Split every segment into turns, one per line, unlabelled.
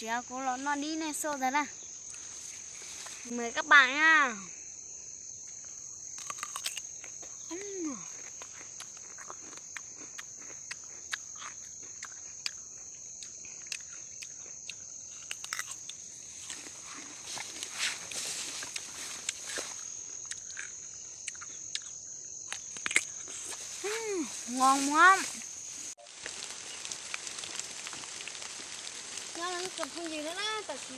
Chéo cô nó đi này sâu rồi nè. Mời các bạn nha. Ngon lắm. Nó là còn không gì nữa đó, tại vì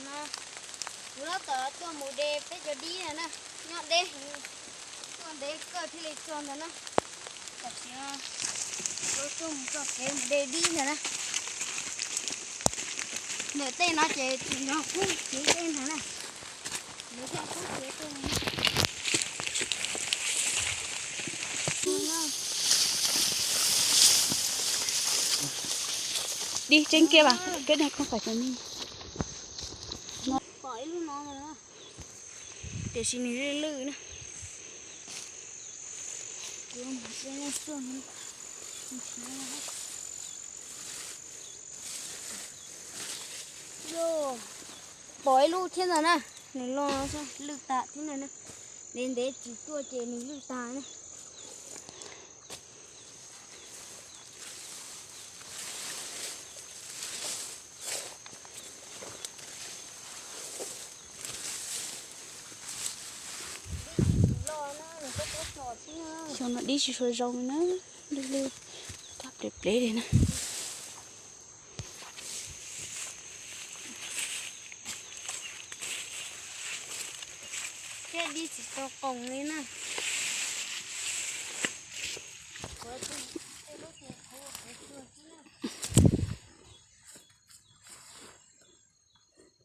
nó tớ cho một đề phải cho đi này nè, nhọt đề, còn đề cơ thì lấy tròn rồi nè, tại vì nó chung cho cái một đề đi này nè, nếu tên nó chỉ nó không chỉ tên này nè, nếu tên không chỉ tên này.
Đi trên kia bà, cái này không phải cho mình.
Khỏi luôn nó rồi đó. Để xin đi lư nữa. Yo, bói luôn thiên rồi nè, này lo nó sao lư tạ thế này nè, đến đấy chỉ tua chế mình lư tạ nè.
Cho nó đi rồi rong nó lưu thắp đẹp đấy đây nè.
Cái đi chỉ cho cổng lên nè.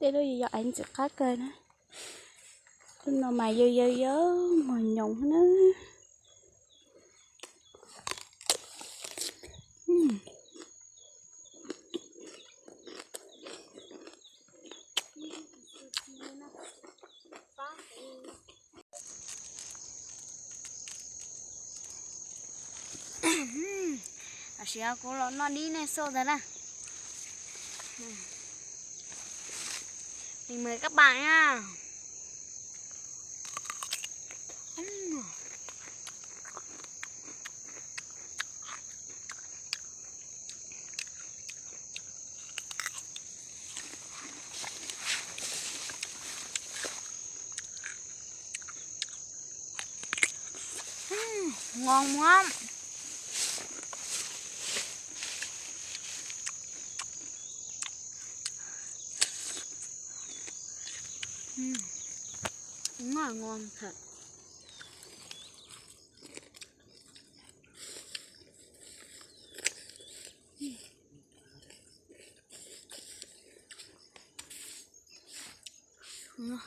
Đây đôi giờ anh sẽ cắt cây nè. Nó mày dơ mà nhộng nó.
Chéo cô nó đi này sâu rồi nè. Mình mời các bạn nha. Ngon lắm. Đúng là ngon thật. Ngon.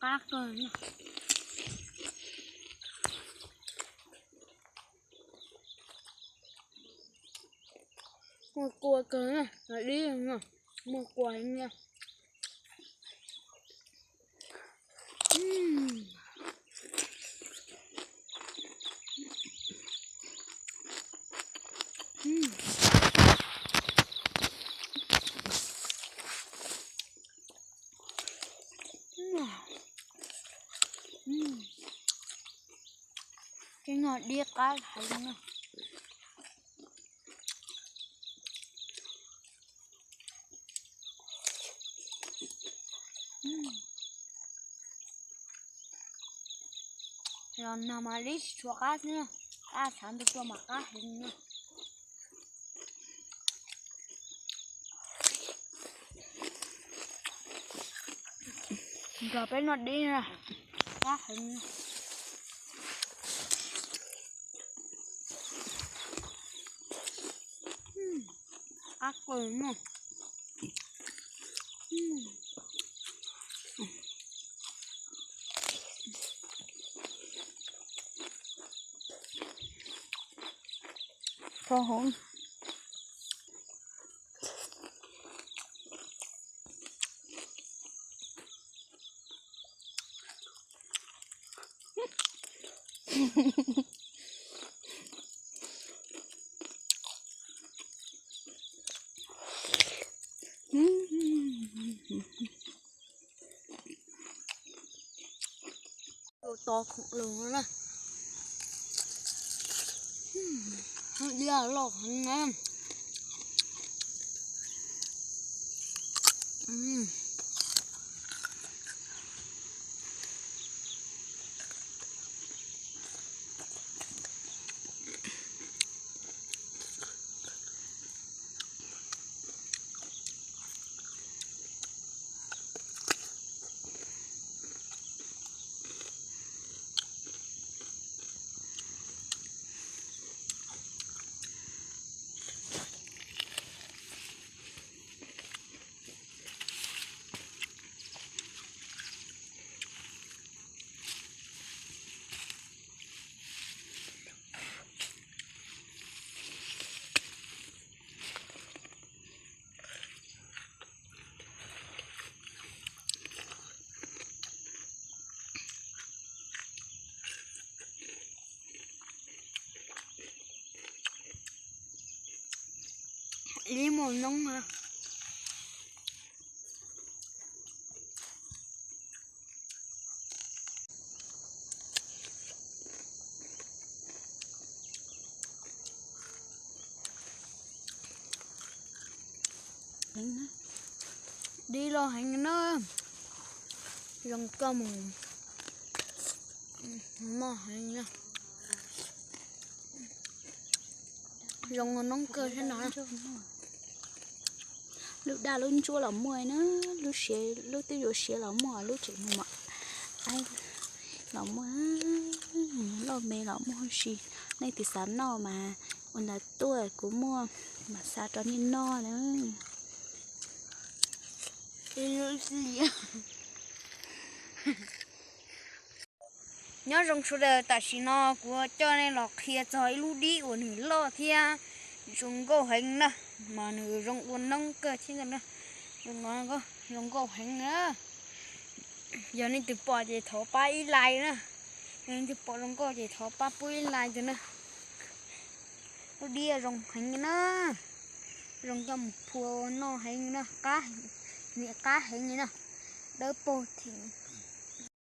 Cắt rồi nè. Một cua cứng này, nó đi rồi nè. Một cua nha. Cái ngọt đi cá thấy nè. Rồi nằm mà đi chua cá nữa. sản được cho mà cá hình nữa. Rồi bé nó đi nè, cá hình. Cá cười nữa.
Thôi hôn.
Đồ to khổng lồ nữa nè. Đi là lọc hành em. Đi màu nông hả? Đi lo hành nó rong cơm mà hành nha rong nóng cơ thế nào
Lúc đa lúc chua lắm mùi nữa, lúc tiêu dụ xế lắm mùi, lúc chỉ mùi mà ai lắm mùi lo mê lắm mùi xì này thì sáng nọ mà còn là tuổi của mua mà xa cho nên no nữa
nhớ rong số đời tại xí nó của cho nên là khi cho lúc đi của nữ lo thì rong go hành nè mà nữ rong buồn nông cơ chứ nữa rong ngon có rong go hành nữa giờ nên từ bỏ về thổ ba ít lại nữa nên từ bỏ rong go về thổ ba bui lại nữa nó đi rong hành nữa rong cho một phùa nó hành nữa cá nghĩa cá hành nữa đỡ bò thì